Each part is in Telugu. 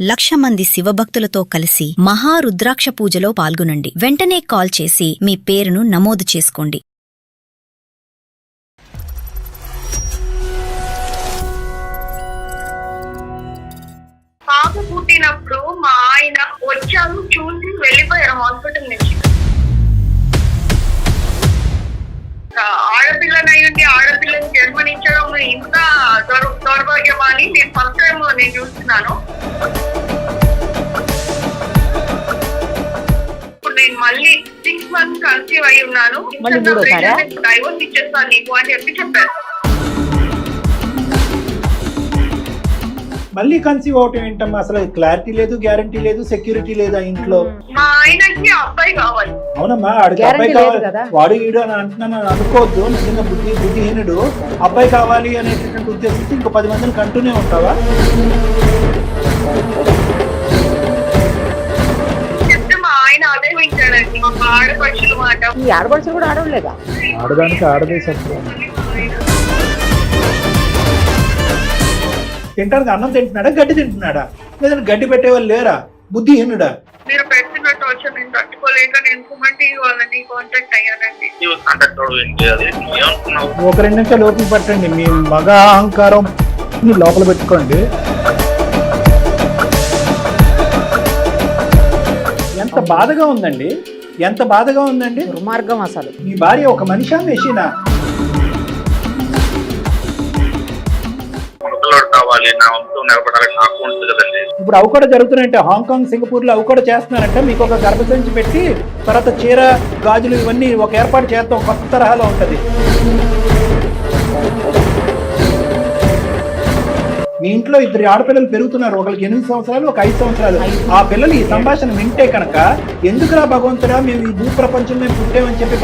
1,00,000 మంది శివభక్తులతో కలిసి మహారుద్రాక్ష పూజలో పాల్గొనండి. వెంటనే కాల్ చేసి మీ పేరును నమోదు చేసుకోండి. పాప పుట్టినప్పుడు మా ఆయన వచ్చారు, చూసి వెళ్ళిపోయారు హాస్పిటల్ నుంచి. ఆడపిల్లనయ్యుండి ఆడపిల్లని జన్మనించడం ఇంత దౌర్భాగ్యమా అని నేను ఫస్ట్ టైం నేను చూస్తున్నాను. ఇప్పుడు నేను మళ్ళీ 6 months కన్సీవ్ అయి ఉన్నాను. డైవోర్స్ ఇచ్చేస్తాను నీకు అని చెప్పారు. మళ్ళీ కన్సీవ్ అవటం ఏంటమ్మా? అసలు క్లారిటీ లేదు, గ్యారంటీ లేదు, సెక్యూరిటీ లేదా ఇంట్లో. మా ఆయనకి అబ్బాయి కావాలి. అవునమ్మా, ఆడికి అబ్బాయి కావాలి. వాడు ఈడు అని అంటున్నాను అనుకోవద్దు. నిజంగా బుద్ధిహీనుడు అబ్బాయి కావాలి అనేటటువంటి ఉద్దేశంతో ఇంకో 10 మందిని కంటూనే ఉంటావా? చెప్తే మా ఆయన అదే వింటాడండి. మా ఆడపడుచులు మాట. ఈ ఆడపడుచులు కూడా ఆడలేదా? ఆడదానికి ఆడదే సత్యం. తింటానికి అన్నం తింటున్నాడా, గడ్డి తింటున్నాడా? లేదంటే గడ్డి పెట్టేవాళ్ళు లేరా? బుద్ధిహీనుడా? మీరు పెట్టిన టార్చర్ నేను తట్టుకోలేక నేను సుమన్ వాళ్ళని కాంటాక్ట్ అయ్యానండి. ఒక 2 నిమిషాలు ఓపిక పట్టండి. మీ మగ అహంకారం లోపల పెట్టుకోండి. ఎంత బాధగా ఉందండి, ఎంత బాధగా ఉందండి. దుర్మార్గం అసలు. మీ భార్య ఒక మనిషా, మెషినా? ఇప్పుడు అవి కూడా జరుగుతున్నాయంటే హాంకాంగ్, సింగపూర్ లో అవి కూడా చేస్తున్నారంటే మీకు ఒక గర్భసంచి పెట్టి తర్వాత చీర, గాజులు ఇవన్నీ ఒక ఏర్పాటు చేస్తాం. కొత్త తరహాలో ఉంటది. మీ ఇంట్లో 2 ఆడపిల్లలు పెరుగుతున్నారు. ఒకరికి 8 సంవత్సరాలు, ఒక 5 సంవత్సరాలు. ఆ పిల్లలు ఈ సంభాషణ వింటే కనుక ఎందుకురా భగవంతుడా మేము ఈ భూ ప్రపంచంలో పుట్టామని చెప్పి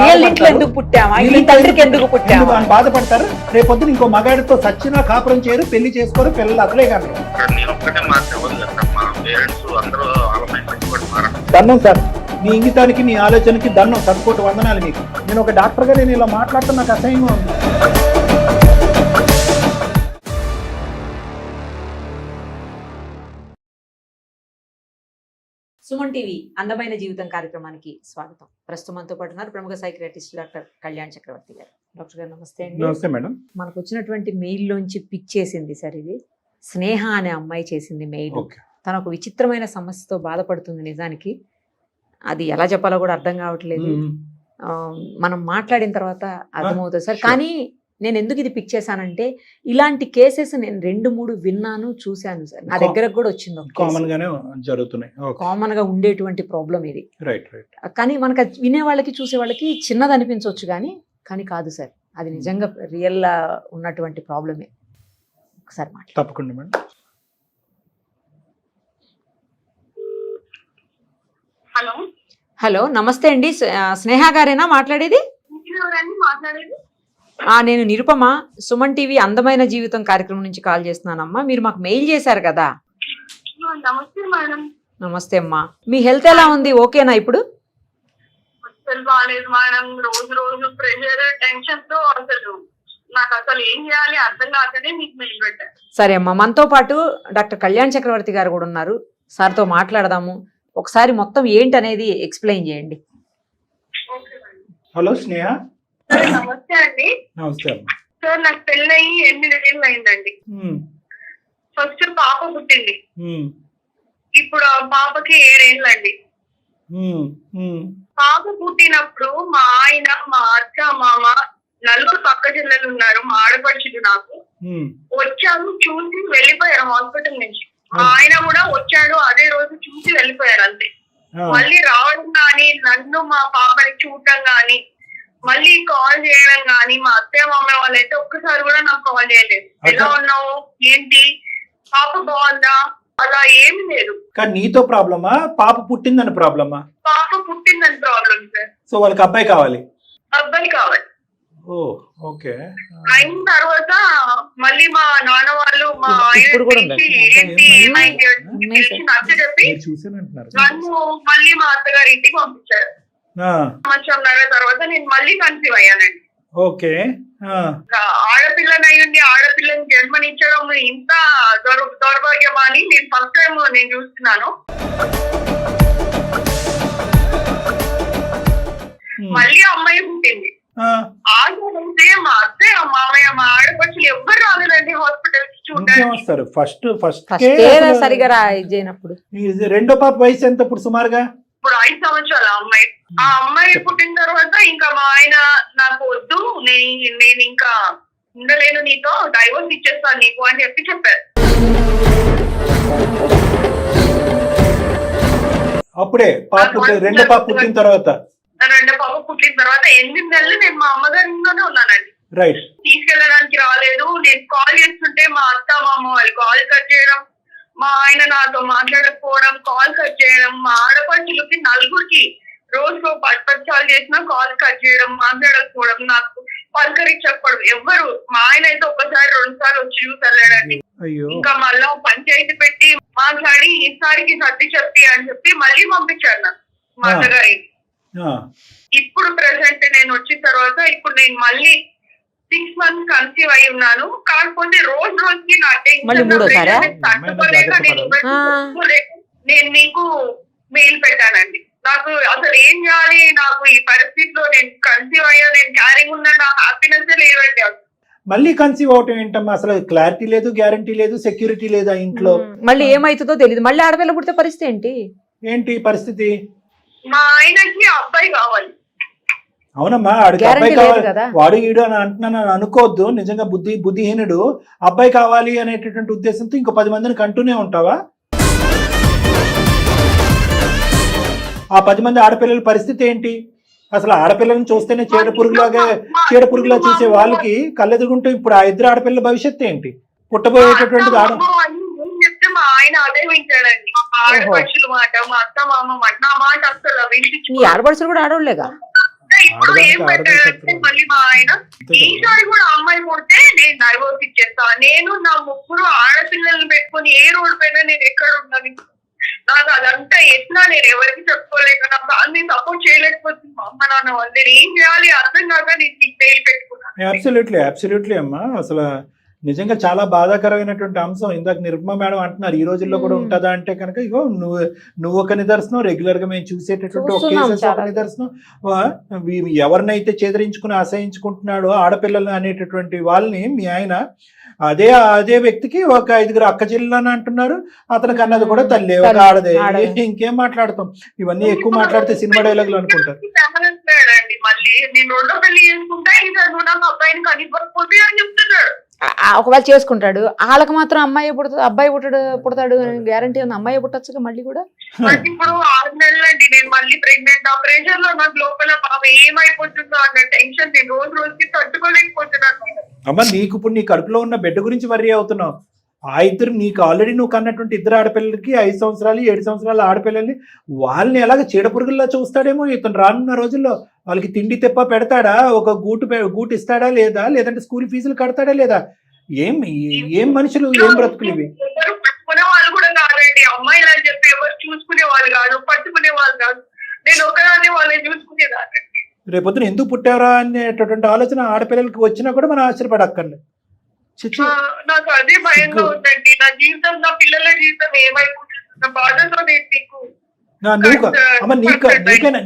బాధపడతారు. రేపొద్దున ఇంకో మగాడితో సచ్చినా కాపురం చేయరు, పెళ్లి చేసుకోరు, పిల్లలు అసలే కాదు. దన్నం సార్, మీ ఇంగితానికి, మీ ఆలోచనకి దన్నం. 10 కోట్ల వందనాలు మీకు. నేను ఒక డాక్టర్గా నేను ఇలా మాట్లాడటం నాకు అసహ్యంగా ఉంది. సుమన్ టీవీ అందమైన జీవితం కార్యక్రమానికి స్వాగతం. ప్రస్తుతం మనతో పాటు ఉన్నారు ప్రముఖ సైకియాట్రిస్ట్ డాక్టర్ కళ్యాణ్ చక్రవర్తి గారు. డాక్టర్ గారు నమస్తే అండి. నమస్తే మేడం. మనకు వచ్చినటువంటి మెయిల్ లోంచి పిక్ చేసింది సార్, ఇది స్నేహ అనే అమ్మాయి చేసింది మెయిల్. తన ఒక విచిత్రమైన సమస్యతో బాధపడుతుంది. నిజానికి అది ఎలా చెప్పాలో కూడా అర్థం కావట్లేదు. మనం మాట్లాడిన తర్వాత అర్థమవుతుంది సార్. కానీ నేను ఎందుకు ఇది పిక్ చేశానంటే ఇలాంటి కేసెస్ నేను 2-3 విన్నాను, చూశాను సార్. నా దగ్గరకు కూడా వచ్చింది. కామన్ గా ఉండేటువంటి ప్రాబ్లం ఇది. కానీ మనకు వినే వాళ్ళకి, చూసే వాళ్ళకి చిన్నది అనిపించవచ్చు, కానీ కాదు సార్, అది నిజంగా రియల్ ఉన్నటువంటి ప్రాబ్లమే. ఒకసారి తప్పకుండా మేడం. హలో, నమస్తే అండి. స్నేహ గారేనా మాట్లాడేది? నేను నిరుపమ, సుమన్ టీవీ అందమైన జీవితం కార్యక్రమం నుంచి కాల్ చేస్తున్నానమ్మా. మీరు మాకు మెయిల్ చేశారు కదా. నమస్తే మేడం. నమస్తే అమ్మా. మీ హెల్త్ ఎలా ఉంది? ఓకేనా ఇప్పుడు? బాగాలేదు మేడం. రోజు ప్రెషర్, టెన్షన్ తో అసలు నాకు అసలు ఏం చేయాలి అర్థం కాకనే మీకు మెయిల్ పెట్టాను. సరే అమ్మా, మనతో పాటు డాక్టర్ కళ్యాణ్ చక్రవర్తి గారు కూడా ఉన్నారు. సార్తో మాట్లాడదాము. ఒకసారి మొత్తం ఏంటనేది ఎక్స్ప్లెయిన్ చేయండి. హలో స్నేహ. నమస్తే అండి. నమస్తే సార్, నాకు పెళ్ళయి 8 ఏళ్ళు అయిందండి. ఫస్ట్ పాప పుట్టింది. ఇప్పుడు ఆ పాపకి 7 ఏళ్ళండి. పాప పుట్టినప్పుడు మా ఆయన, మా అత్త, మామ, 4 పక్క జిల్లలు ఉన్నారు. మా ఆడపడుచులు నాకు వచ్చారు, చూసి వెళ్ళిపోయారు హాస్పిటల్ నుంచి. మా ఆయన కూడా వచ్చాడు, అదే రోజు చూసి వెళ్ళిపోయారు అంతే. మళ్ళీ రావడం గాని, నన్ను మా పాపని చూడటం గాని, మళ్ళీ కాల్ చేయడం గాని, మా అత్తయ్య మామ వాళ్ళైతే ఒక్కసారి కూడా నాకు కాల్ చేయలేదు. ఎలా ఉన్నావు, ఏంటి, పాప బాగుందా, అలా ఏమి లేదు. కానీ నీతో ప్రాబ్లమా, పాప పుట్టిందని ప్రాబ్లమా? పాప పుట్టిందని ప్రాబ్లం సార్. సో వాళ్ళకి అబ్బాయి కావాలి? అబ్బాయి కావాలి. ఓకే. అయిన తర్వాత మళ్ళీ మా నాన్న వాళ్ళు మా నన్ను మళ్ళీ మా అత్తగారి ఇంటికి పంపించారు. సంవత్సరం తర్వాత నేను మళ్ళీ కన్సీవ్ అయ్యానండి. ఓకే. ఆడపిల్లనయ్యుండి ఆడపిల్లని జన్మనిచ్చడం ఇంత దౌర్భాగ్యమా అని నేను ఫస్ట్ టైం నేను చూస్తున్నాను. మళ్ళీ అమ్మాయి పుట్టింది. ఆగితే మా అత్తయ్య మామయ్య మా ఆడపడుచులు ఎవ్వరు రాలేదండి హాస్పిటల్ కి చూడడానికి. ఫస్ట్ సరిగా చేయనప్పుడు. రెండో పాప వయసు ఎంత ఇప్పుడు సుమారుగా? ఇప్పుడు 5 సంవత్సరాల అమ్మాయి. ఆ అమ్మాయి పుట్టిన తర్వాత ఇంకా మా ఆయన నాకు వద్దు, నేను ఇంకా ఉండలేను, నీతో డైవోర్స్ ఇచ్చేస్తాను నీకు అని చెప్పారు. అప్పుడే రెండో పాప పుట్టిన తర్వాత 8 నెలలు నేను మా అమ్మగారి ఇంట్లోనే ఉన్నానండి. రైట్. తీసుకెళ్ళడానికి రాలేదు. నేను కాల్ చేస్తుంటే మా అత్త మామ వాళ్ళు కాల్ కట్ చేయడం, మా ఆయన నాతో మాట్లాడకపోవడం, కాల్ కట్ చేయడం, మా ఆడపడుచులకి 4 రోజులో 10 సార్లు చేసినా కాల్ కట్ చేయడం, మాట్లాడకపోవడం, నాకు పలకరించకపోవడం. ఎవ్వరు మా ఆయన అయితే 1 సారి 2 సార్లు వచ్చి చూసాడండి. ఇంకా మళ్ళా పంచాయతీ పెట్టి మాట్లాడి ఈసారికి సర్ది చెప్పి అని చెప్పి మళ్ళీ పంపించారు నాకు మా అత్తగారికి. ఇప్పుడు ప్రెసెంట్ నేను వచ్చిన తర్వాత ఇప్పుడు నేను మళ్ళీ 6 months కన్సీవ్ అయి ఉన్నాను. కాకపోతే రోజుకి నా నేను మీకు మెయిల్ పెట్టానండి. నాకు అసలు ఏం చేయాలి, నాకు ఈ పరిస్థితిలో నేను కన్సీవ్ అయ్యా, నేను క్యారింగ్ ఉన్నా, నాకు హ్యాపీనెస్ లేదండి. మళ్ళీ కన్సీవ్ అవటం ఏంటమ్మా? అసలు క్లారిటీ లేదు, గ్యారంటీ లేదు, సెక్యూరిటీ లేదు ఆ ఇంట్లో. మళ్ళీ ఏమైతుందో తెలియదు. మళ్ళీ ఆడపిల్ల పుడితే పరిస్థితి ఏంటి పరిస్థితి? మా ఆయనకి అబ్బాయి కావాలి. అవునమ్మా, ఆడికి అబ్బాయి కావాలి. వాడు ఈడు అని అంటున్నాను అనుకోవద్దు. నిజంగా బుద్ధిహీనుడు. అబ్బాయి కావాలి అనేటటువంటి ఉద్దేశంతో ఇంకో 10 మందిని కంటూనే ఉంటావా? ఆ 10 మంది ఆడపిల్లల పరిస్థితి ఏంటి? అసలు ఆడపిల్లని చూస్తేనే చీడ పురుగులా చూసే వాళ్ళకి కళ్ళెదుగుంటూ ఇప్పుడు ఆ 2 ఆడపిల్లల భవిష్యత్తు ఏంటి? పుట్టబోయేటటువంటిది చెప్తే మా ఆయన అదే వింటాడండి. ఆడపడుచుల మాట, మా అత్త మామ మాట, నా మాట అసలు వినిపించి. ఆడపడుచులు కూడా ఆడవాళ్ళేగా. ఇప్పుడు ఏం పెట్టాడంటే మళ్ళీ మా ఆయన ఈసారి కూడా అమ్మాయి పుడితే నేను డైవోర్స్ ఇచ్చేస్తా, నేను నా 3 ఆడపిల్లల్ని పెట్టుకుని ఏ రోడ్డు పైన నేను ఎక్కడ ఉన్నాను, నాకు అదంతా ఎట్లా నేను ఎవరికి చెప్పుకోలేక నాకు అన్ని సపోర్ట్ చేయలేకపోతుంది మా అమ్మ నాన్న వాళ్ళు. నేను ఏం చేయాలి అర్థం కాక నేను నీకు పేరు పెట్టుకున్నాను. అబ్సల్యూట్లీ అమ్మా. అసలు నిజంగా చాలా బాధాకరమైనటువంటి అంశం. ఇందాక నిర్మా మేడం అంటున్నారు ఈ రోజుల్లో కూడా ఉంటుందా అంటే కనుక ఇగో నువ్వు ఒక నిదర్శనం, రెగ్యులర్ గా మేము చూసేటటువంటి ఒక కేసెస్ ఒక నిదర్శనం. ఎవరినైతే చెదిరించుకుని అసహించుకుంటున్నాడో ఆడపిల్లలు అనేటటువంటి వాళ్ళని మీ ఆయన అదే వ్యక్తికి ఒక 5 అక్క చెల్లెలని అంటున్నారు. అతనికి అన్నది కూడా తల్లి, ఒక ఆడదే. ఇంకేం మాట్లాడతాం? ఇవన్నీ ఎక్కువ మాట్లాడితే సినిమా డైలాగులు అనుకుంటారు. మళ్ళీ నేను 2వ పెళ్లి చేసుకుంటా, ఇంకా అబ్బాయిని కనిపకపోతే అని చెప్తున్నాడు. ఒకవేళ చేసుకుంటాడు, వాళ్ళకి మాత్రం అబ్బాయి పుడతాడు గ్యారంటీ ఉంది. అమ్మాయి పుట్టచ్చుగా మళ్ళీ కూడా. ఇప్పుడు 6 నెలలండి నేను మళ్ళీ ప్రెగ్నెంట్. ఆ ప్రెషర్ లో నాకు లోపల బాబు ఏమైపోతుందో అన్న టెన్షన్ నేను రోజుకి తట్టుకోలేకపోతున్నాను. అమ్మ, నీకు ఇప్పుడు నీ కడుపులో ఉన్న బిడ్డ గురించి వర్రీ అవుతున్నావు. ఆ 2 నీకు ఆల్రెడీ నువ్వు కన్నటువంటి 2 ఆడపిల్లలకి 5 సంవత్సరాలు 7 సంవత్సరాల ఆడపిల్లల్ని వాళ్ళని ఎలాగ చీడపురుగుల్లా చూస్తాడేమో ఇతను. రానున్న రోజుల్లో వాళ్ళకి తిండి తెప్ప పెడతాడా? ఒక గూటు ఇస్తాడా లేదా? లేదంటే స్కూల్ ఫీజులు కడతాడా లేదా? ఏం మనుషులు, ఏం బ్రతుకులు ఇవి? పట్టుకునే వాళ్ళు కూడా కాదండి, అమ్మాయిలు అని చెప్పి ఎవరు చూసుకునే వాళ్ళు కాదు, పట్టుకునే వాళ్ళు కాదు. నేను ఒకదాన్ని వాళ్ళని చూసుకునేదాన్ని. రేపొద్దున ఎందుకు పుట్టారా అనేటటువంటి ఆలోచన ఆడపిల్లలకి వచ్చినా కూడా మనం ఆశ్చర్యపడక్కర్లేదు. నాకు అదే భయంగా ఉందండి. నా జీవితం, నా పిల్లల జీవితం ఏమైపోతుంది బాధతో నేను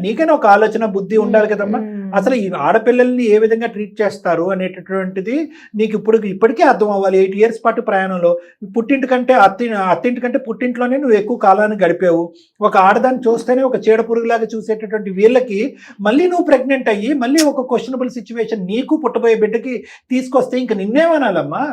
నీకైనా ఒక ఆలోచన బుద్ధి ఉండాలి కదమ్మా. అసలు ఈ ఆడపిల్లల్ని ఏ విధంగా ట్రీట్ చేస్తారు అనేటటువంటిది నీకు ఇప్పటికే అర్థం అవ్వాలి. 8 years పాటు ప్రయాణంలో పుట్టింటికంటే అత్తింటికంటే పుట్టింట్లోనే నువ్వు ఎక్కువ కాలాన్ని గడిపావు. ఒక ఆడదాన్ని చూస్తేనే ఒక చీడ పురుగులాగా చూసేటటువంటి వీళ్ళకి మళ్ళీ నువ్వు ప్రెగ్నెంట్ అయ్యి మళ్ళీ ఒక క్వశ్చనబుల్ సిచ్యువేషన్ నీకు పుట్టబోయే బిడ్డకి తీసుకొస్తే ఇంక నిన్నేమనాలమ్మా?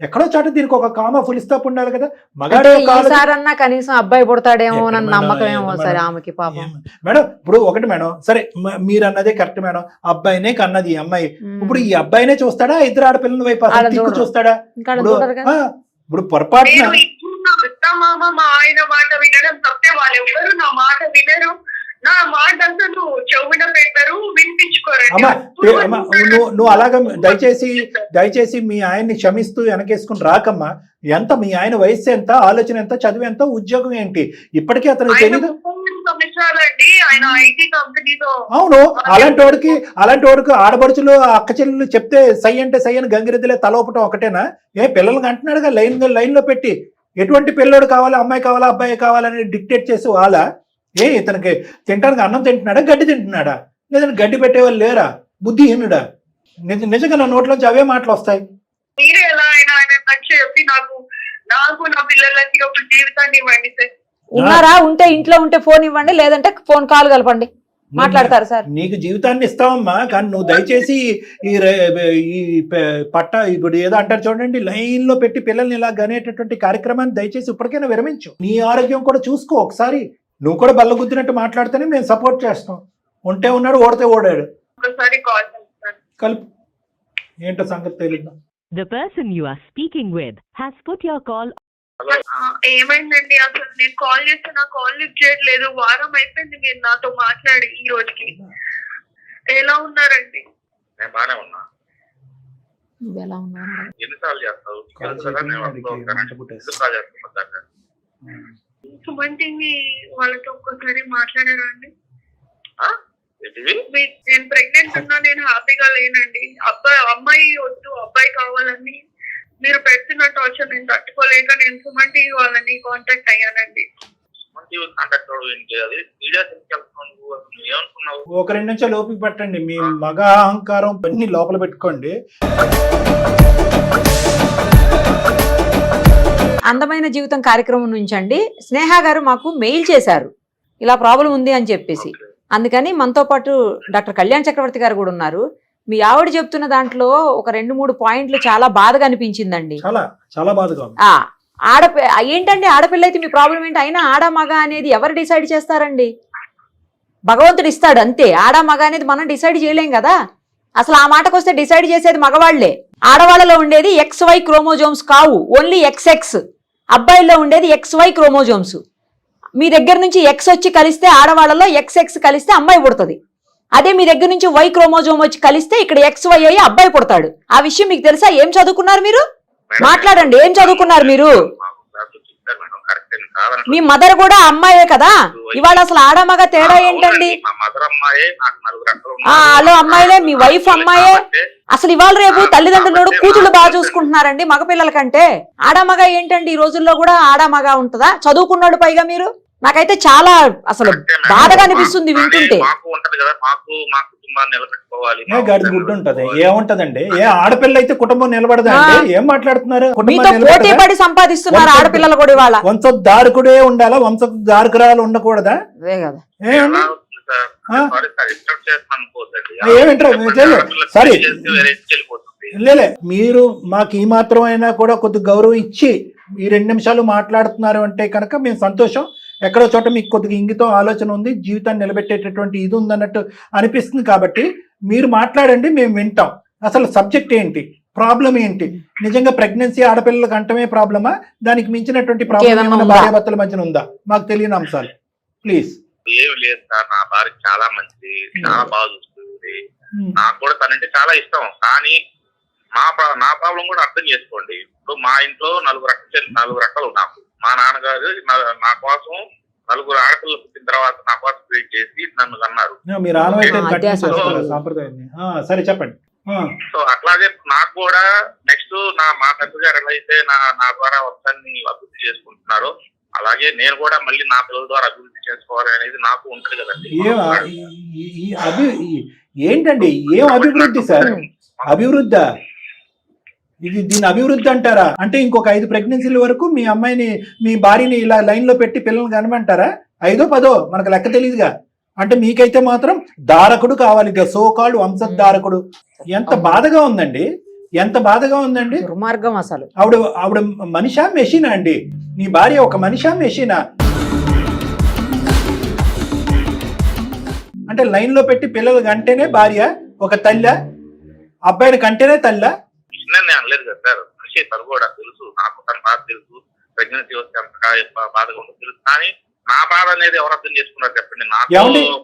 ఎక్కడో చాటు దీనికి ఒక కామా ఫుల్ స్టాప్ ఉండాలి కదా. మగాడన్నా కనీసం అబ్బాయి పుడతాడేమో అన్న నమ్మకం ఏమో సరే ఆమెకి పాపం. మేడం ఇప్పుడు ఒకటి మేడం, సరే మీరు అన్నదే కరెక్ట్ మేడం, అబ్బాయినే కన్నది ఈ అమ్మాయి. ఇప్పుడు ఈ అబ్బాయినే చూస్తాడా 2 ఆడపిల్లల వైపు చూస్తాడా? ఇప్పుడు పొరపాటున మా ఆయన మాట వినడం తప్పే, వాళ్ళు ఎవరు నా మాట వినరు. నా మాట అంతా నువ్వు చెవున పెట్టరు, వినిపించుకోరు. నువ్వు అలాగా దయచేసి మీ ఆయన్ని క్షమిస్తూ వెనకేసుకుని రాకమ్మా. ఎంత మీ ఆయన వయస్సు ఎంత, ఆలోచన ఎంత, చదువు ఎంత, ఉద్యోగం ఏంటి? ఇప్పటికీ అతనికి తెలియదు. సంవత్సరాలండి ఆయన ఐటీ కంపెనీతో. అవును, అలాంటి వాడికి ఆడపడుచులు అక్క చెల్లెలు చెప్తే సై అంటే సై అని గంగిరెద్దులే తలోపటం ఒకటేనా? పిల్లలకి అంటున్నాడుగా లైన్ లో పెట్టి ఎటువంటి పిల్లోడు కావాలి, అమ్మాయి కావాలా, అబ్బాయి కావాలని డిక్టేట్ చేసి వాళ్ళ ఇతనికి తింటానికి అన్నం తింటున్నాడా, గడ్డి తింటున్నాడా, లేదంటే గడ్డి పెట్టేవాళ్ళు లేరా, బుద్ధిహీనుడా? నిజంగా నా నోట్లోంచి అవే మాటలు వస్తాయి. మీరే ఎలా అయినా ఆయన నచ్చి చెప్పి నాకు నా పిల్లలకి ఒక జీవితాన్ని ఇవ్వండి సార్. ఉన్నారా? ఉంటే ఇంట్లో ఉంటే ఫోన్ ఇవ్వండి, లేదంటే ఫోన్ కాల్ కలపండి, మాట్లాడతారు సార్. నీకు జీవితాన్ని ఇస్తావమ్మా, కానీ నువ్వు దయచేసి ఈ పట్ట ఇప్పుడు ఏదో అంటారు చూడండి, లైన్ లో పెట్టి పిల్లల్ని ఇలా గనేటటువంటి కార్యక్రమాన్ని దయచేసి ఇప్పటికైనా విరమించు. నీ ఆరోగ్యం కూడా చూసుకో ఒకసారి. నువ్వు కూడా బల్ల గుద్దినట్టు మాట్లాడితేనే మేము సపోర్ట్ చేస్తాం. ఉంటే ఉన్నాడు, ఓడితే ఓడాడు. ఒకసారి కాల్ చేస్తాను. కలుపు. ఏంటో సంగతి తెలియదు. The person you are speaking with has put your call. ఏమైందండి? అసలు నేను కాల్ చేస్తే నా కాల్ లిఫ్ట్ చేయట్లేదు. వారం అయిపోయింది మీరు నాతో మాట్లాడి ఈ రోజుకి. ఎలా ఉన్నారండి? నేను బానే ఉన్నా. ఎలా ఉన్నారు? ఎన్నిసార్లు చేస్తావు? సుమంతిని వాళ్ళతో ఒక్కసారి మాట్లాడారండి. నేను ప్రెగ్నెంట్ ఉన్నా, నేను హ్యాపీగా లేనండి. అమ్మాయి వద్దు, అబ్బాయి కావాలని మీరు పెడుతున్న టార్చర్ నేను తట్టుకోలేక నేను సుమంతి వాళ్ళని కాంటాక్ట్ అయ్యానండి. ఒక 2 నిమిషాలు ఓపిక పట్టండి. మీ మగ అహంకారం అన్ని లోపల పెట్టుకోండి. అందమైన జీవితం కార్యక్రమం నుంచి అండి స్నేహ గారు మాకు మెయిల్ చేశారు, ఇలా ప్రాబ్లం ఉంది అని చెప్పేసి. అందుకని మనతో పాటు డాక్టర్ కళ్యాణ్ చక్రవర్తి గారు కూడా ఉన్నారు. మీ ఆవిడ చెప్తున్న దాంట్లో ఒక 2-3 పాయింట్లు చాలా బాధగా అనిపించిందండి. చాలా బాధగా. ఏంటండి ఆడపిల్ల అయితే మీ ప్రాబ్లం ఏంటి? అయినా ఆడ మగ అనేది ఎవరు డిసైడ్ చేస్తారండి? భగవంతుడు ఇస్తాడు అంతే. ఆడ మగ అనేది మనం డిసైడ్ చేయలేం కదా. అసలు ఆ మాటకు వస్తే డిసైడ్ చేసేది మగవాళ్లే. ఆడవాళ్ళలో ఉండేది XY క్రోమోజోమ్స్ కావు, ఓన్లీ XX. అబ్బాయిల్లో ఉండేది XY క్రోమోజోమ్స్. మీ దగ్గర నుంచి X వచ్చి కలిస్తే ఆడవాళ్ళలో XX కలిస్తే అమ్మాయి పుడుతుంది. అదే మీ దగ్గర నుంచి Y క్రోమోజోమ్ వచ్చి కలిస్తే ఇక్కడ XY అయ్యి అబ్బాయి పుడతాడు. ఆ విషయం మీకు తెలుసా? ఏం చదువుకున్నారు మీరు? మాట్లాడండి, ఏం చదువుకున్నారు మీరు? మీ మదర్ కూడా అమ్మాయే కదా. ఇవాళ అసలు ఆడమగ తేడా ఏంటండి? హలో అమ్మాయిలే, మీ వైఫ్ అమ్మాయే. అసలు ఇవాళ రేపు తల్లిదండ్రులు కూతుళ్ళు బాగా చూసుకుంటున్నారండి మగపిల్లల కంటే. ఆడమగ ఏంటండి? ఈ రోజుల్లో కూడా ఆడమగ ఉంటుందా? చదువుకున్నాడు పైగా మీరు. నాకైతే చాలా అసలు బాధగా అనిపిస్తుంది వింటుంటే. గుడ్డు ఉంటది, ఏముంటదండి? ఆడపిల్ల అయితే కుటుంబం నిలబడదా? ఏం మాట్లాడుతున్నారు? మీతో పోటీ పడి సంపాదిస్తున్నారు ఆడపిల్లలు కూడా. ఇవాళ వంశధారకుడే ఉండాలా, వంశధారకురాలు ఉండకూడదా? అదే కదా. సరే లేలే, మీరు మాకు ఈ మాత్రం అయినా కూడా కొద్ది గౌరవం ఇచ్చి ఈ 2 నిమిషాలు మాట్లాడుతున్నారు అంటే కనుక మేము సంతోషం. ఎక్కడో చోట మీకు కొద్దిగా ఇంగితో ఆలోచన ఉంది, జీవితాన్ని నిలబెట్టేటటువంటి ఇది ఉందన్నట్టు అనిపిస్తుంది. కాబట్టి మీరు మాట్లాడండి, మేము వింటాం. అసలు సబ్జెక్ట్ ఏంటి, ప్రాబ్లం ఏంటి? నిజంగా ప్రెగ్నెన్సీ ఆడపిల్లలకు అంటమే ప్రాబ్లమా? దానికి మించినటువంటి ప్రాబ్లం భార్యాభర్తల మధ్యన ఉందా? మాకు తెలియని అంశాలు ప్లీజ్. ఏమి లేదు సార్, నా భార్య చాలా మంచిది, చాలా బాగా చూస్తుంది. నాకు కూడా తనంటే చాలా ఇష్టం. కానీ నా ప్రాబ్లం కూడా అర్థం చేసుకోండి. ఇప్పుడు మా ఇంట్లో 4 రకాలు నాకు. మా నాన్నగారు నా కోసం 4 ఆడపిల్లలు పుట్టిన తర్వాత నా కోసం వెయిట్ చేసి నన్ను అన్నారు. సరే చెప్పండి. సో అట్లాగే నాకు కూడా నెక్స్ట్ మా తండ్రి గారు ఎలా అయితే నా ద్వారా వంశాన్ని అభివృద్ధి చేసుకుంటున్నారో అలాగే నేను కూడా మళ్ళీ నా పిల్లల ద్వారా అభివృద్ధి చేసుకోవాలి అనేది నాకు ఉంటుంది కదండి. ఏంటండి ఏం అభివృద్ధి సార్? అభివృద్ధి ఇది, దీని అభివృద్ధి అంటారా? అంటే ఇంకొక 5 ప్రెగ్నెన్సీల వరకు మీ అమ్మాయిని, మీ భార్యని ఇలా లైన్ లో పెట్టి పిల్లల్ని కనమంటారా? 5ో 10ో మనకు లెక్క తెలియదుగా. అంటే మీకైతే మాత్రం దారకుడు కావాలి, సో కాల్డ్ వంశధారకుడు. ఎంత బాధగా ఉందండి, ఎంత బాధగా ఉందండి. దుర్మార్గం అసలు. ఆవిడ మనిషా మెషినా అండి? నీ భార్య ఒక మనిషా మెషినా? అంటే లైన్ లో పెట్టి పిల్లలు కంటేనే భార్య ఒక తల్లి, అబ్బాయిని కంటేనే తల్లి? నేను అనలేదు కదా సార్, మనిషి తను కూడా తెలుసు, నాకు తన బాధ తెలుసు, ప్రెగ్నెన్సీ వస్తే అంతగా బాధగా ఉండదు తెలుసు. కానీ నా బాధ అనేది ఎవరు అర్థం చేసుకున్నారు చెప్పండి? నాకు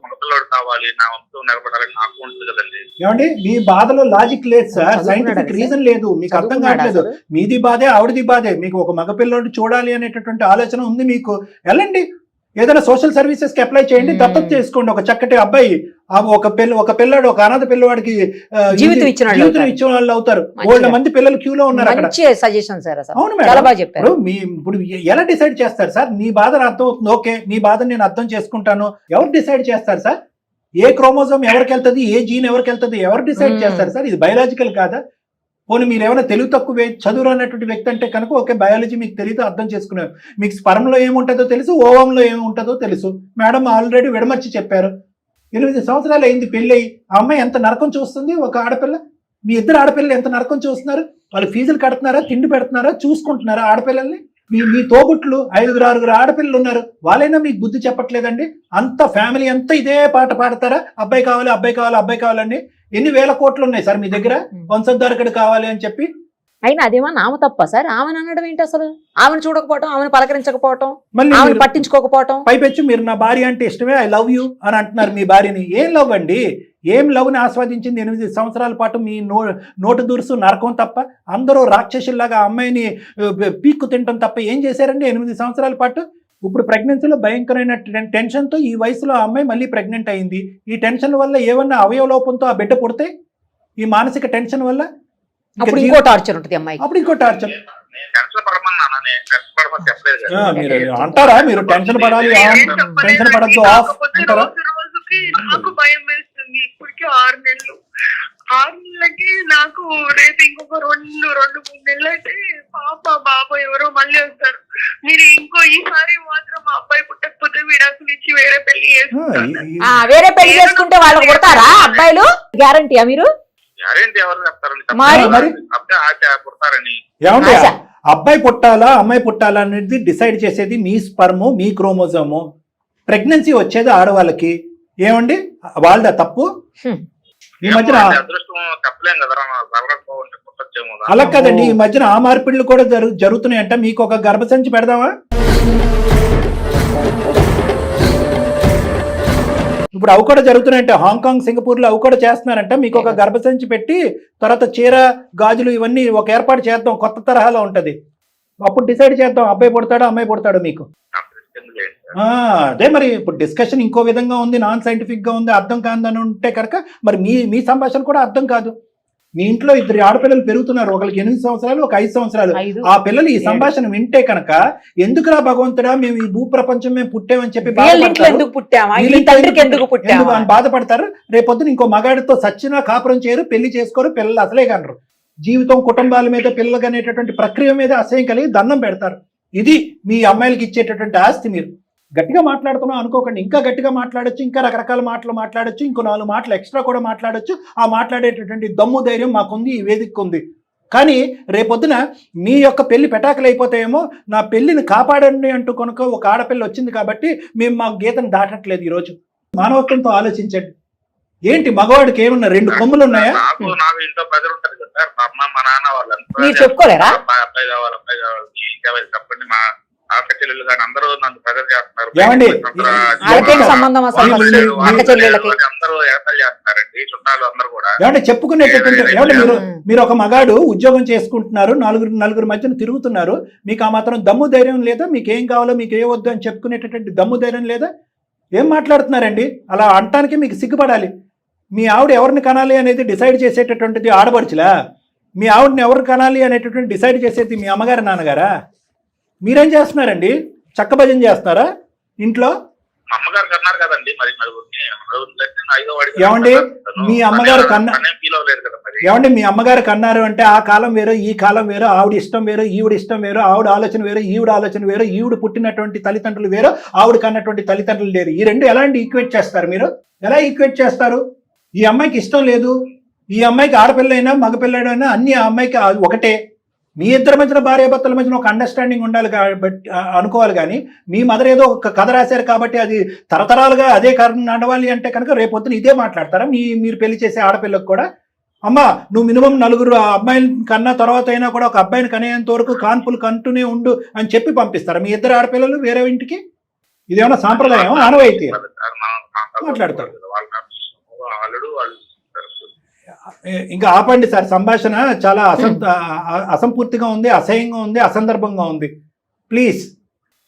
మగపిల్లడు కావాలి, నా వంశం నిలబడాలని నాకు ఉంటుంది కదండి. ఏమండి మీ బాధలో లాజిక్ లేదు సార్, సైంటిఫిక్ రీజన్ లేదు, మీకు అర్థం కావట్లేదు. మీది బాధే, ఆవిడది బాధే. మీకు ఒక మగపిల్లడు చూడాలి అనేటటువంటి ఆలోచన ఉంది మీకు, వెళ్ళండి ఏదైనా సోషల్ సర్వీసెస్ కి అప్లై చేయండి, దత్తత చేసుకోండి. ఒక చక్కటి అబ్బాయి, ఒక పిల్లాడు, ఒక అనాథ పిల్లవాడికి జీవితం ఇచ్చిన వాళ్ళు అవుతారు. వాళ్ళ మంది పిల్లలు క్యూలో ఉన్నారు అక్కడ. మంచి సజెషన్ సార్, అసలు అవును చాలా మేడం. బాగా చెప్పారు. ఇప్పుడు ఎలా డిసైడ్ చేస్తారు సార్? నీ బాధను అర్థం అవుతుంది, ఓకే, నీ బాధను నేను అర్థం చేసుకుంటాను. ఎవరు డిసైడ్ చేస్తారు సార్? ఏ క్రోమోజోమ్ ఎవరికి వెళ్తుంది, ఏ జీన్ ఎవరికి వెళ్తుంది, ఎవరు డిసైడ్ చేస్తారు సార్? ఇది బయాలజికల్ కాదా? పోనీ మీరు ఏమైనా తెలివి తక్కువ చదువు అన్నటువంటి వ్యక్తి అంటే కనుక ఓకే, బయాలజీ మీకు తెలియదు, అర్థం చేసుకున్నారు. మీకు స్పర్మ్లో ఏముంటుందో తెలుసు, ఓవంలో ఏముంటుందో తెలుసు. మేడం ఆల్రెడీ విడమర్చి చెప్పారు. 8 సంవత్సరాలు అయింది పెళ్ళి అయ్యి. ఆ అమ్మాయి ఎంత నరకం చూస్తుంది, ఒక ఆడపిల్ల. మీ ఇద్దరు ఆడపిల్లలు ఎంత నరకం చూస్తున్నారు. వాళ్ళు ఫీజులు కడుతున్నారా, తిండి పెడుతున్నారా, చూసుకుంటున్నారా ఆడపిల్లల్ని? మీ తోబుట్లు 5-6 ఆడపిల్లలు ఉన్నారు, వాళ్ళైనా మీకు బుద్ధి చెప్పట్లేదండి. అంత ఫ్యామిలీ అంతా ఇదే పాట పాడతారా? అబ్బాయి కావాలి, అబ్బాయి కావాలి, అబ్బాయి కావాలండి. ఎన్ని వేల కోట్లు ఉన్నాయి సార్ మీ దగ్గర వంశోద్ధారకుడు కావాలి అని చెప్పి. అయినా అదేమన్నా ఆమె తప్ప సార్? ఆమెను అనడం ఏంటి అసలు? ఆమెను చూడకపోవటం, ఆమెను పలకరించకపోవటం, మళ్ళీ ఆమెను పట్టించుకోకపోవటం. పైపెచ్చు మీరు నా భార్య అంటే ఇష్టమే, ఐ లవ్ యూ అని అంటున్నారు మీ భార్యని. ఏం లవ్ అండి? ఏం లవ్ని ఆస్వాదించింది 8 సంవత్సరాల పాటు? మీ నోటు దురుసు నరకం తప్ప. అందరూ రాక్షసుల్లాగా అమ్మాయిని పీక్కు తింటాం తప్ప ఏం చేశారండి 8 సంవత్సరాల పాటు? ఇప్పుడు ప్రెగ్నెన్సీలో భయంకరమైన టెన్షన్తో ఈ వయసులో ఆ అమ్మాయి మళ్ళీ ప్రెగ్నెంట్ అయింది. ఈ టెన్షన్ వల్ల ఏమన్నా అవయవ లోపంతో ఆ బిడ్డ పుడితే, ఈ మానసిక టెన్షన్ వల్ల అప్పుడు ఇంకో టార్చర్ ఉంటుంది అమ్మాయి. అప్పుడు ఇంకో టార్చర్. టెన్షన్ పడమన్నా, టెన్షన్ పడమని చెప్పలేదు కదా. మీరు అంటారా? మీరు టెన్షన్ పడాలి, టెన్షన్ పడద్దు, ఆఫ్ అంటారా? రోజుకి నాకు భయం వేస్తుంది. ఇప్పటికి 6 నెలలు. 6 నెలలకి నాకు రేపు ఇంకొక 2-3 నెలలు అయితే పాప బాబా ఎవరో మళ్ళీ వస్తారు. మీరు ఈసారి మాత్రం మా అబ్బాయి పుట్టకపోతే విడాకులు ఇచ్చి వేరే పెళ్లి చేసుకుంటారు. వేరే పెళ్లి చేసుకుంటే వాళ్ళకి పుడతారా అబ్బాయిలు? గ్యారంటీయా మీరు? గ్యారెంటీ ఎవరు చెప్తారండి? పుడతారని. ఏమంటే అబ్బాయి పుట్టాలా అమ్మాయి పుట్టాలా అనేది డిసైడ్ చేసేది మీ స్పర్ము, మీ క్రోమోజోము. ప్రెగ్నెన్సీ వచ్చేది ఆడవాళ్ళకి. ఏమండి వాళ్ళ తప్పు? ఈ మధ్యన అలా కదండి, ఈ మధ్యన ఆ మార్పిడులు కూడా జరుగుతున్నాయంట. మీకు ఒక గర్భసంచి పెడదామా? ఇప్పుడు అవి కూడా జరుగుతున్నాయంట. హాంకాంగ్, సింగపూర్లో అవి కూడా చేస్తున్నారంట. మీకు ఒక గర్భసంచి పెట్టి తర్వాత చీర, గాజులు ఇవన్నీ ఒక ఏర్పాటు చేద్దాం, కొత్త తరహాలో ఉంటది. అప్పుడు డిసైడ్ చేద్దాం అబ్బాయి పుడతాడో అమ్మాయి పుడతాడో మీకు. అదే మరి ఇప్పుడు డిస్కషన్ ఇంకో విధంగా ఉంది, నాన్ సైంటిఫిక్ గా ఉంది, అర్థం కాదని ఉంటే కనుక మరి మీ సంభాషణ కూడా అర్థం కాదు. మీ ఇంట్లో 2 ఆడపిల్లలు పెరుగుతున్నారు, ఒకరికి 8 సంవత్సరాలు, ఒక 5 సంవత్సరాలు. ఆ పిల్లలు ఈ సంభాషణ వింటే కనుక ఎందుకురా భగవంతుడా మేము ఈ భూ ప్రపంచం మేము పుట్టామని చెప్పి బాధపడతారు. రేపొద్దున ఇంకో మగాడితో సచ్చినా కాపురం చేయరు, పెళ్లి చేసుకోరు, పిల్లలు అసలే కనరు. జీవితం, కుటుంబాల మీద, పిల్లలు అనేటటువంటి ప్రక్రియ మీద అసహ్యం కలిగి దండం పెడతారు. ఇది మీ అమ్మాయిలకి ఇచ్చేటటువంటి ఆస్తి. మీరు గట్టిగా మాట్లాడుతున్నాం అనుకోకండి, ఇంకా గట్టిగా మాట్లాడొచ్చు, ఇంకా రకరకాల మాటలు మాట్లాడొచ్చు, ఇంకో 4 మాటలు ఎక్స్ట్రా కూడా మాట్లాడొచ్చు. ఆ మాట్లాడేటటువంటి దమ్ము ధైర్యం మాకుంది, ఈ వేదిక ఉంది. కానీ రేపొద్దున మీ యొక్క పెళ్లి పెటాకులు అయిపోతాయేమో, నా పెళ్లిని కాపాడండి అంటూ కనుక ఒక ఆడపిల్ల వచ్చింది కాబట్టి మేము మా గీతను దాటట్లేదు. ఈరోజు మానవత్వంతో ఆలోచించండి. ఏంటి మగవాడికి ఏమన్నా 2 కొమ్ములు ఉన్నాయా? నాకు ఇంట్లో ప్రజలు ఉంటారు కదా సార్, మా అమ్మ మా నాన్న వాళ్ళంతా మీరు చెప్పుకోలేరా? అబ్బాయి కావాలి, అబ్బాయి కావాలి చెప్పండి. మా అక్క చెల్లెళ్ళు కానీ అందరూ నన్ను ప్రజలు చేస్తున్నారు. అందరూ ఏర్పాటు చేస్తున్నారండి, చుట్టాలు అందరూ కూడా. ఏమంటే చెప్పుకునేటటువంటి మీరు ఒక మగాడు ఉద్యోగం చేసుకుంటున్నారు, నలుగురు మధ్యన తిరుగుతున్నారు, మీకు ఆ మాత్రం దమ్ము ధైర్యం లేదా? మీకు ఏం కావాలో, మీకు ఏ వద్దు అని చెప్పుకునేటటువంటి దమ్ము ధైర్యం లేదా? ఏం మాట్లాడుతున్నారండి? అలా అంటానికి మీకు సిగ్గుపడాలి. మీ ఆవిడ ఎవరిని కనాలి అనేది డిసైడ్ చేసేటటువంటిది ఆడపడుచులా? మీ ఆవిడని ఎవరు కనాలి అనేటటువంటి డిసైడ్ చేసేది మీ అమ్మగారు, నాన్నగారా? మీరేం చేస్తున్నారండి? చక్క భజన చేస్తున్నారా ఇంట్లో? అమ్మగారు కన్నారు కదండి, మరి ఏమండి మీ అమ్మగారు ఏమండి మీ అమ్మగారు కన్నారు అంటే ఆ కాలం వేరు, ఈ కాలం వేరు, ఆవిడ ఇష్టం వేరు, ఈవిడ ఇష్టం వేరు, ఆవిడ ఆలోచన వేరు, ఈవిడ ఆలోచన వేరు, ఈవిడ పుట్టినటువంటి తల్లిదండ్రులు వేరు, ఆవిడ కన్నటువంటి తల్లిదండ్రులు లేరు. ఈ 2 ఎలాంటి ఈక్వేట్ చేస్తారు మీరు? ఎలా ఈక్వేట్ చేస్తారు? ఈ అమ్మాయికి ఇష్టం లేదు, ఈ అమ్మాయికి ఆడపిల్లైనా మగపిల్లడైనా అన్ని ఆ అమ్మాయికి ఒకటే. మీ ఇద్దరి మధ్యన భార్యాభర్తల మధ్యన ఒక అండర్స్టాండింగ్ ఉండాలి కాబట్టి అనుకోవాలి. కానీ మీ మదర్ ఏదో ఒక కథ రాశారు కాబట్టి అది తరతరాలుగా అదే కారణం నడవాలి అంటే కనుక రేపొద్దున ఇదే మాట్లాడతారా? మీరు పెళ్లి చేసే ఆడపిల్లకు కూడా అమ్మా నువ్వు మినిమం 4 అబ్బాయిని కన్నా తర్వాత అయినా కూడా ఒక అబ్బాయిని కనేంత వరకు కాన్పులు కంటూనే ఉండు అని చెప్పి పంపిస్తారా మీ ఇద్దరు ఆడపిల్లలు వేరే ఇంటికి? ఇదేమన్నా సాంప్రదాయం, ఆనవాయితీ? మాట్లాడతారు. ఇంకా ఆపండి సార్, సంభాషణ చాలా అసంపూర్తిగా ఉంది, అసహ్యంగా ఉంది, అసందర్భంగా ఉంది. ప్లీజ్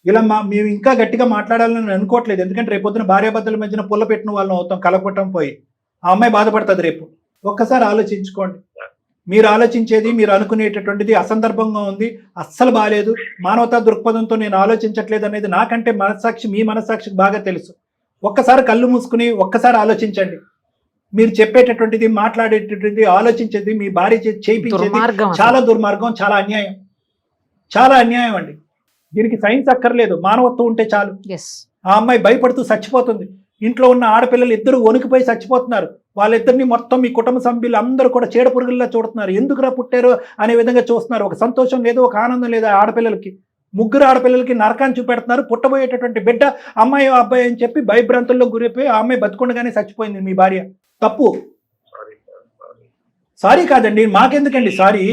ఇలా మేము ఇంకా గట్టిగా మాట్లాడాలని అనుకోవట్లేదు. ఎందుకంటే రేపొద్దున భార్యాభర్తల మధ్యన పుల్ల పెట్టిన వాళ్ళని అవుతాం, కలపటం పోయి ఆ అమ్మాయి బాధపడుతుంది రేపు. ఒక్కసారి ఆలోచించుకోండి. మీరు ఆలోచించేది, మీరు అనుకునేటటువంటిది అసందర్భంగా ఉంది, అస్సలు బాగాలేదు. మానవతా దృక్పథంతో నేను ఆలోచించట్లేదు అనేది నాకంటే మనస్సాక్షి, మీ మనస్సాక్షికి బాగా తెలుసు. ఒక్కసారి కళ్ళు మూసుకుని ఒక్కసారి ఆలోచించండి. మీరు చెప్పేటటువంటిది, మాట్లాడేటటువంటిది, ఆలోచించేది, మీ భార్య చేయించేది చాలా దుర్మార్గం, చాలా అన్యాయం, చాలా అన్యాయం అండి. దీనికి సైన్స్ అక్కర్లేదు, మానవత్వం ఉంటే చాలు. ఆ అమ్మాయి భయపడుతూ చచ్చిపోతుంది. ఇంట్లో ఉన్న ఆడపిల్లలు ఇద్దరు వణికిపోయి చచ్చిపోతున్నారు. వాళ్ళిద్దరిని మొత్తం మీ కుటుంబ సభ్యులు అందరూ కూడా చీడ పురుగుల్లా చూడుతున్నారు. ఎందుకురా పుట్టారో అనే విధంగా చూస్తున్నారు. ఒక సంతోషం లేదు, ఒక ఆనందం లేదు. ఆడపిల్లలకి, ముగ్గురు ఆడపిల్లలకి నరకాన్ని చూపెడుతున్నారు. పుట్టబోయేటటువంటి బిడ్డ అమ్మాయి అబ్బాయి అని చెప్పి భయభ్రాంతుల్లో గురైపోయి ఆ అమ్మాయి బతుకుండగానే చచ్చిపోయింది మీ భార్య. తప్పు. సారీ కాదండి, మాకెందుకండి సారీ,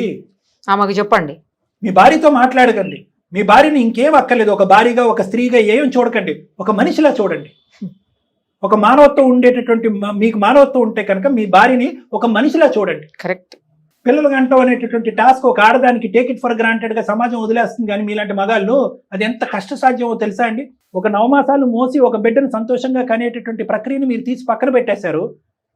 ఆమెకు చెప్పండి. మీ భార్యతో మాట్లాడకండి. మీ భార్యని ఇంకేం అక్కర్లేదు. ఒక భార్యగా, ఒక స్త్రీగా ఏం చూడకండి, ఒక మనిషిలా చూడండి. ఒక మానవత్వం ఉండేటటువంటి, మీకు మానవత్వం ఉంటే కనుక మీ భార్యని ఒక మనిషిలా చూడండి. కరెక్ట్. పిల్లలు గంటం అనేటటువంటి టాస్క్ ఒక ఆడదానికి టేక్ ఇట్ ఫర్ గ్రాంటెడ్ గా సమాజం వదిలేస్తుంది. కానీ మీలాంటి మగాళ్ళు అది ఎంత కష్టసాధ్యమో తెలుసా అండి? ఒక 9 మాసాలు మోసి ఒక బిడ్డను సంతోషంగా కనేటటువంటి ప్రక్రియను మీరు తీసి పక్కన పెట్టేశారు.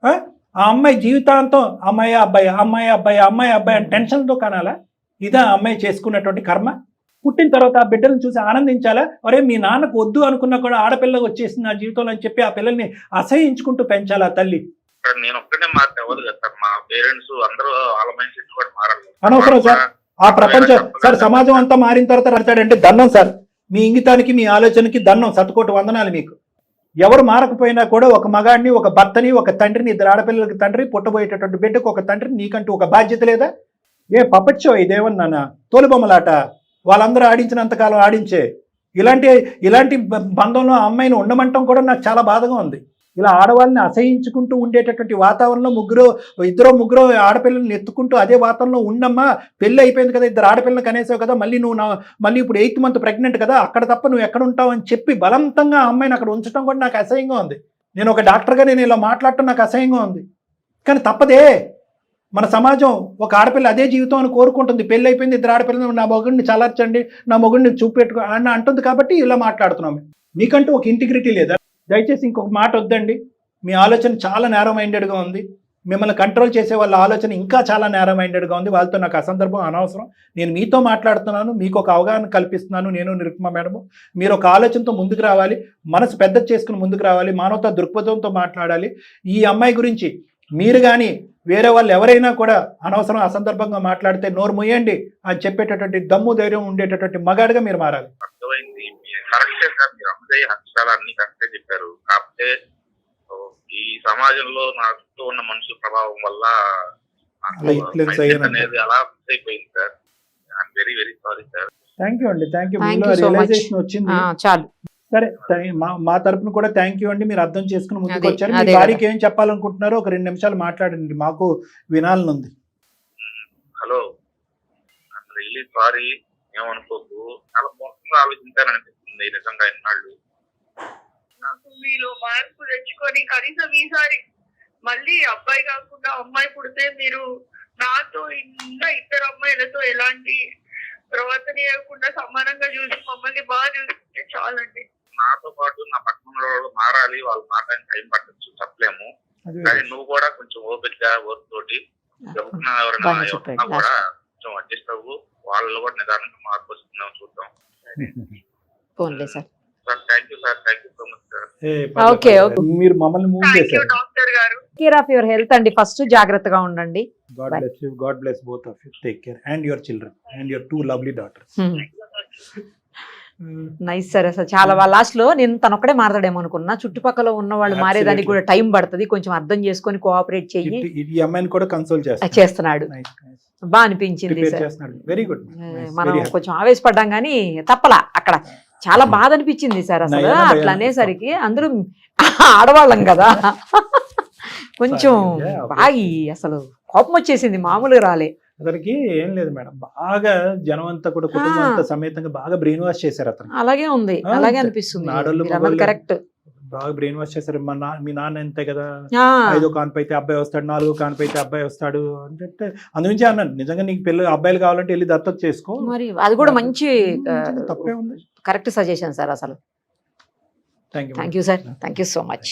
ఆ అమ్మాయి జీవితాంతం అమ్మాయి అబ్బాయి, అమ్మాయి అబ్బాయి, అమ్మాయి అబ్బాయి అని టెన్షన్తో కనాలా? ఇదా అమ్మాయి చేసుకున్నటువంటి కర్మ? పుట్టిన తర్వాత ఆ బిడ్డలను చూసి ఆనందించాలా? అరే మీ నాన్నకు వద్దు అనుకున్నా కూడా ఆడపిల్లగా వచ్చేసింది నా జీవితంలో అని చెప్పి ఆ పిల్లల్ని అసహించుకుంటూ పెంచాలా తల్లి? నేను ఒక్కడే మారితే అవ్వదు కదా సార్, మా పేరెంట్స్ అందరూ వాళ్ళ మైండ్ సెట్ కూడా మారాలి. అనవసరం సార్. ఆ ప్రపంచం సార్, సమాజం అంతా మారిన తర్వాత రాస్తాడంటే దండం సార్. మీ ఇంగితానికి, మీ ఆలోచనకి దండం, శతకోటి వందనాలు మీకు. ఎవరు మారకపోయినా కూడా ఒక మగాడిని, ఒక భర్తని, ఒక తండ్రిని, 2 ఆడపిల్లలకి తండ్రి, పుట్టబోయేటటువంటి బిడ్డకు ఒక తండ్రిని, నీకంటూ ఒక బాధ్యత లేదా? ఏ పపచ్చో ఇదేమన్నా తోలుబొమ్మలాట? వాళ్ళందరూ ఆడించినంతకాలం ఆడించే ఇలాంటి బంధంలో అమ్మాయిని ఉండమంటం కూడా నాకు చాలా బాధగా ఉంది. ఇలా ఆడవాళ్ళని అసహించుకుంటూ ఉండేటటువంటి వాతావరణంలో ఇద్దరు ముగ్గురు ఆడపిల్లల్ని ఎత్తుకుంటూ అదే వాతావరణంలో ఉండమ్మా, పెళ్ళి అయిపోయింది కదా, 2 ఆడపిల్లలు కనేసావు కదా, మళ్ళీ ఇప్పుడు 8th month ప్రెగ్నెంట్ కదా, అక్కడ తప్ప నువ్వు ఎక్కడ ఉంటావు అని చెప్పి బలవంతంగా ఆ అమ్మాయిని అక్కడ ఉంచడం కూడా నాకు అసహ్యంగా ఉంది. నేను ఒక డాక్టర్గా నేను ఇలా మాట్లాడటం నాకు అసహ్యంగా ఉంది. కానీ తప్పదే. మన సమాజం ఒక ఆడపిల్ల అదే జీవితం అని కోరుకుంటుంది. పెళ్ళి అయిపోయింది, 2 ఆడపిల్లలు, నా మొగుడిని చలార్చండి, నా మొగుడిని చూపెట్టుకో అని అంటుంది. కాబట్టి ఇలా మాట్లాడుతున్నాం. మీకంటూ ఒక ఇంటిగ్రిటీ లేదా? దయచేసి ఇంకొక మాట వద్దండి. మీ ఆలోచన చాలా నేరో మైండెడ్గా ఉంది. మిమ్మల్ని కంట్రోల్ చేసే వాళ్ళ ఆలోచన ఇంకా చాలా నేరో మైండెడ్గా ఉంది. వాళ్ళతో నాకు అసందర్భం, అనవసరం. నేను మీతో మాట్లాడుతున్నాను, మీకు ఒక అవగాహన కల్పిస్తున్నాను. నేను నిరుపమ మేడము, మీరు ఒక ఆలోచనతో ముందుకు రావాలి, మనసు పెద్ద చేసుకుని ముందుకు రావాలి, మానవతా దృక్పథంతో మాట్లాడాలి. ఈ అమ్మాయి గురించి మీరు కానీ వేరే వాళ్ళు ఎవరైనా కూడా అనవసరం, అసందర్భంగా మాట్లాడితే నోరు ముయ్యండి అని చెప్పేటటువంటి దమ్ము, ధైర్యం ఉండేటటువంటి మగాడిగా మీరు మారాలి. అర్థమైంది. కరెక్టే సార్, మీరు అమ్మదే అక్షరాలు అన్ని కరెక్టే చెప్పారు. కాకపోతే ఈ సమాజంలో నా చుట్టూ ఉన్న మనుషుల ప్రభావం వల్ల అనేది అలా ఫిక్స్ అయిపోయింది sir. I'm very very sorry sir. Thank you అండి, థ్యాంక్ యూ. రియలైజేషన్ వచ్చింది. చాలు. సరే, మా తరపున కూడా థ్యాంక్ యూ అండి. మీరు అర్థం చేసుకుని ముందుకు వచ్చారు. మీ భార్యకి ఏం చెప్పాలనుకుంటున్నారో ఒక 2 నిమిషాలు మాట్లాడండి, మాకు వినాలనుంది. హలో, రియల్లీ సారీ, ఏమనుకోకు. చాలా మోసంగా ఆలోచించాలనిపిస్తుంది నిజంగా ఇన్నాళ్ళు. నాకు మీరు మార్పు తెచ్చుకొని కనీసం ఈసారి మళ్ళీ అబ్బాయి కాకుండా అమ్మాయి పుడితే మీరు నాతో ఇంకా 2 అమ్మాయిలతో ఎలాంటి ప్రవర్తన చేయకుండా సమానంగా చూసి మమ్మల్ని బాగా చూస్తే చాలండి. నాతో పాటు నా పక్కన మారాలి, వాళ్ళు మారడానికి టైం పట్టచ్చు, చెప్పలేము. కానీ నువ్వు కూడా కొంచెం ఓపికగా ఓర్పుతోటి ఎవరైనా కూడా కొంచెం అడ్జస్ట్ అవ్వు. వాళ్ళు కూడా నిదానంగా మార్పు వస్తున్నాం, చూద్దాం. Thank you sir, thank you so much sir. Okay, మీరు మమ్మల్ని మూవ్ చేశారు. డాక్టర్ గారు, కేర్ ఆఫ్ యువర్ హెల్త్ అండి. ఫస్ట్ జాగ్రత్తగా ఉండండి. God bless you. God bless both of you. Take care. And your children. And your 2 lovely daughters. Nice sir. అసలు చాలా లాస్ట్ లో నేను తనొక్కడే మారతాడేమో అనుకున్నా. చుట్టుపక్కల ఉన్న వాళ్ళు మారేదానికి కూడా టైం పడుతుంది. కొంచెం అర్థం చేసుకొని కోఆపరేట్ చెయ్యి. ఈ అమ్మాయిని కూడా కన్సోల్ చేస్తున్నాడు. బాగా అనిపించింది సార్. Very good. మనం కొంచెం ఆవేశపడ్డాం కానీ తప్పలా. అక్కడ చాలా బాధ అనిపించింది సార్. అసలు అట్లా అనేసరికి అందరూ ఆడవాళ్ళం కదా, కొంచెం బాగా అసలు కోపం వచ్చేసింది, మామూలుగా రాలే. అతనికి ఏం లేదు మేడం, బాగా జనం అంతా కూడా కుటుంబం అంతా సమేతంగా బాగా బ్రెయిన్ వాష్ చేశారు అతను. అలాగే ఉంది, అలాగే అనిపిస్తుంది. కరెక్ట్, బాగా బ్రెయిన్ వాష్ చేశారు. మీ నాన్న అంతే కదా, 5వ కాన్పు అయితే అబ్బాయి వస్తాడు, 4వ కాన్పు అయితే అబ్బాయి వస్తాడు అంటే అందునుంచి అన్నాను, నిజంగా నీకు పిల్లలు అబ్బాయిలు కావాలంటే వెళ్ళి దత్తత చేసుకో. మరి అది కూడా మంచి తప్పే ఉంది. కరెక్ట్ సజెషన్ సార్ అసలు. Thank you thank you sir, thank you so much.